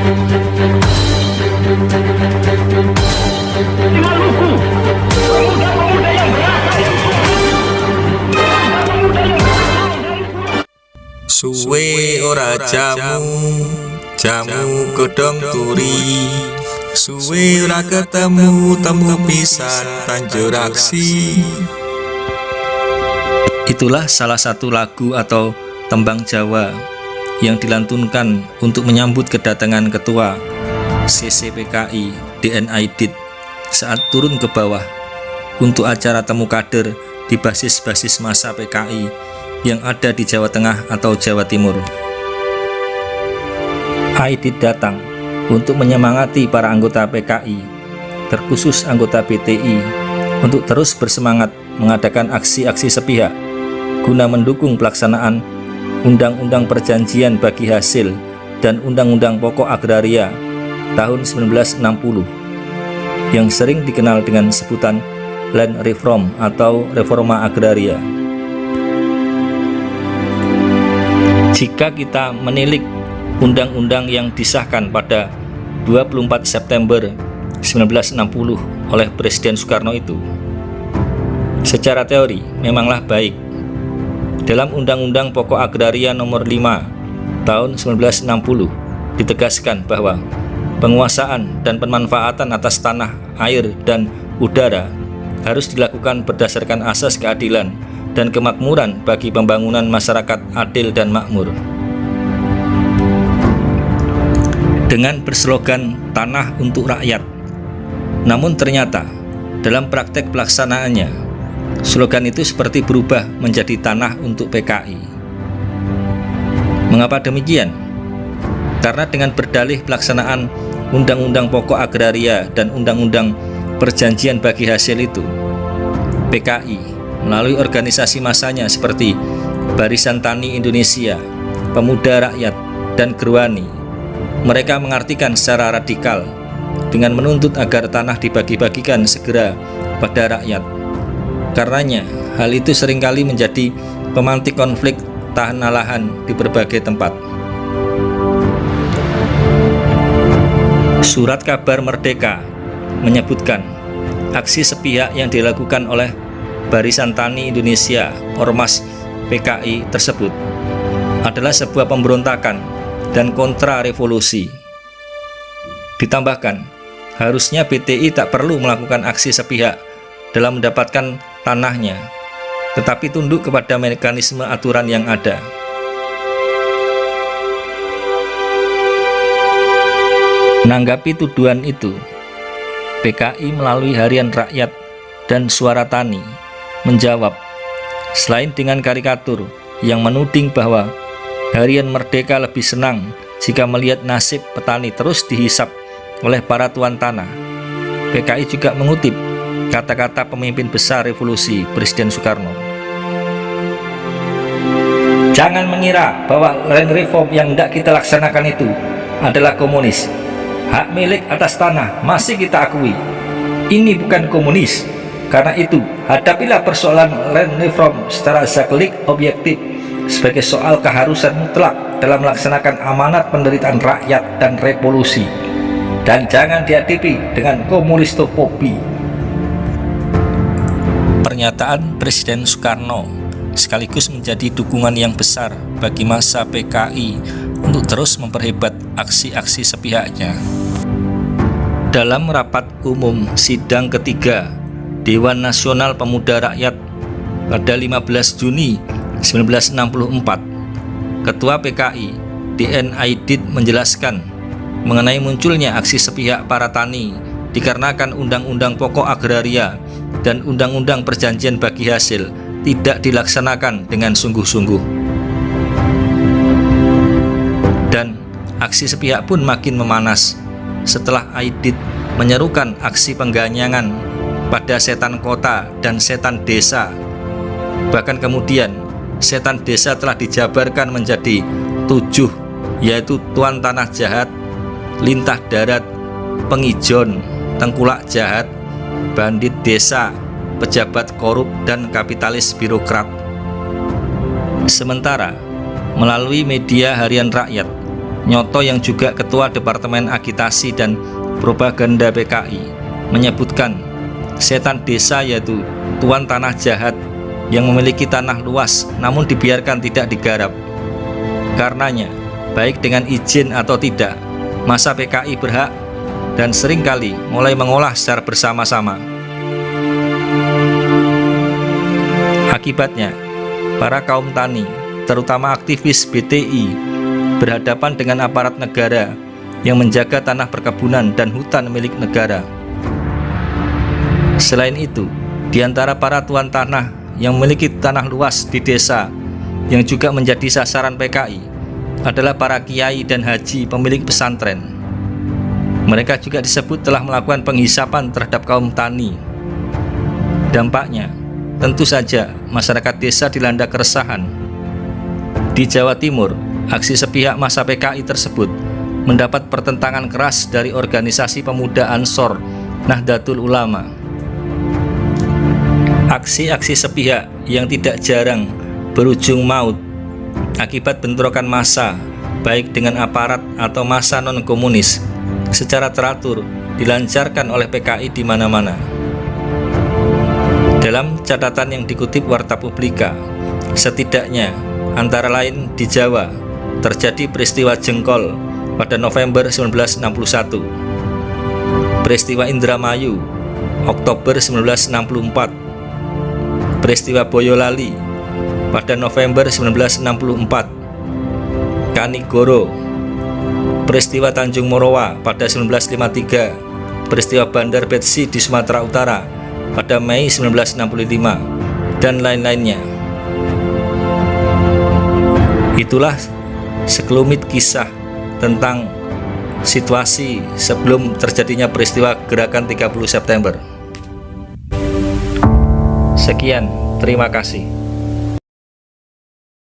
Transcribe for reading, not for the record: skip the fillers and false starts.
Di Maluku, pemuda-pemuda yang berasal dari pemuda yang berasal dari Suwe ora jamu godhong turi. Suwe ora ketemu temu pisan tanjur aksi. Itulah salah satu lagu atau tembang Jawa yang dilantunkan untuk menyambut kedatangan Ketua CCPKI DN Aidit saat turun ke bawah untuk acara temu kader di basis-basis massa PKI yang ada di Jawa Tengah atau Jawa Timur. Aidit datang untuk menyemangati para anggota PKI, terkhusus anggota BTI, untuk terus bersemangat mengadakan aksi-aksi sepihak guna mendukung pelaksanaan Undang-Undang Perjanjian Bagi Hasil dan Undang-Undang Pokok Agraria tahun 1960 yang sering dikenal dengan sebutan Land Reform atau Reforma Agraria. Jika kita menilik undang-undang yang disahkan pada 24 September 1960 oleh Presiden Soekarno itu, secara teori memanglah baik. Dalam Undang-Undang Pokok Agraria Nomor 5 Tahun 1960 ditegaskan bahwa penguasaan dan pemanfaatan atas tanah, air, dan udara harus dilakukan berdasarkan asas keadilan dan kemakmuran bagi pembangunan masyarakat adil dan makmur. Dengan berslogan tanah untuk rakyat, namun ternyata dalam praktek pelaksanaannya slogan itu seperti berubah menjadi tanah untuk PKI. Mengapa demikian? Karena dengan berdalih pelaksanaan Undang-Undang Pokok Agraria dan Undang-Undang Perjanjian Bagi Hasil itu, PKI melalui organisasi massanya seperti Barisan Tani Indonesia, Pemuda Rakyat, dan Gerwani, mereka mengartikan secara radikal dengan menuntut agar tanah dibagi-bagikan segera pada rakyat. Karenanya, hal itu seringkali menjadi pemantik konflik tanah lahan di berbagai tempat. Surat kabar Merdeka menyebutkan aksi sepihak yang dilakukan oleh Barisan Tani Indonesia Ormas PKI tersebut adalah sebuah pemberontakan dan kontra revolusi. Ditambahkan, harusnya BTI tak perlu melakukan aksi sepihak dalam mendapatkan tanahnya, tetapi tunduk kepada mekanisme aturan yang ada. Menanggapi tuduhan itu, PKI melalui Harian Rakyat dan Suara Tani menjawab, selain dengan karikatur yang menuding bahwa Harian Merdeka lebih senang jika melihat nasib petani terus dihisap oleh para tuan tanah, PKI juga mengutip kata-kata pemimpin besar revolusi Presiden Soekarno. Jangan mengira bahwa land reform yang tidak kita laksanakan itu adalah komunis. Hak milik atas tanah masih kita akui. Ini bukan komunis. Karena itu, hadapilah persoalan land reform secara zaklik objektif sebagai soal keharusan mutlak dalam melaksanakan amanat penderitaan rakyat dan revolusi. Dan jangan dihadapi dengan komunistofobi. Pernyataan Presiden Soekarno sekaligus menjadi dukungan yang besar bagi massa PKI untuk terus memperhebat aksi-aksi sepihaknya. Dalam rapat umum sidang ketiga Dewan Nasional Pemuda Rakyat pada 15 Juni 1964, Ketua PKI DN Aidit menjelaskan mengenai munculnya aksi sepihak para tani dikarenakan Undang-Undang Pokok Agraria dan Undang-Undang Perjanjian Bagi Hasil tidak dilaksanakan dengan sungguh-sungguh. Dan aksi sepihak pun makin memanas setelah Aidit menyerukan aksi pengganyangan pada setan kota dan setan desa. Bahkan kemudian setan desa telah dijabarkan menjadi 7, yaitu tuan tanah jahat, lintah darat, pengijon, tengkulak jahat, bandit desa, pejabat korup, dan kapitalis birokrat. Sementara melalui media Harian Rakyat, Nyoto yang juga Ketua Departemen Agitasi dan Propaganda PKI menyebutkan setan desa yaitu tuan tanah jahat yang memiliki tanah luas namun dibiarkan tidak digarap. Karenanya, baik dengan izin atau tidak, massa PKI berhak dan seringkali mulai mengolah secara bersama-sama. Akibatnya, para kaum tani, terutama aktivis BTI, berhadapan dengan aparat negara yang menjaga tanah perkebunan dan hutan milik negara. Selain itu, di antara para tuan tanah yang memiliki tanah luas di desa yang juga menjadi sasaran PKI adalah para kiai dan haji pemilik pesantren. Mereka juga disebut telah melakukan penghisapan terhadap kaum tani. Dampaknya, tentu saja masyarakat desa dilanda keresahan. Di Jawa Timur, aksi sepihak massa PKI tersebut mendapat pertentangan keras dari organisasi pemuda Ansor Nahdlatul Ulama. Aksi-aksi sepihak yang tidak jarang berujung maut akibat bentrokan massa, baik dengan aparat atau massa non-komunis, secara teratur dilancarkan oleh PKI di mana-mana. Dalam catatan yang dikutip Warta Publika, setidaknya antara lain di Jawa terjadi peristiwa Jengkol pada November 1961, peristiwa Indramayu Oktober 1964, peristiwa Boyolali pada November 1964, Kanigoro, peristiwa Tanjung Morowa pada 1953, peristiwa Bandar Betsi di Sumatera Utara pada Mei 1965, dan lain-lainnya. Itulah sekelumit kisah tentang situasi sebelum terjadinya peristiwa Gerakan 30 September. Sekian, terima kasih.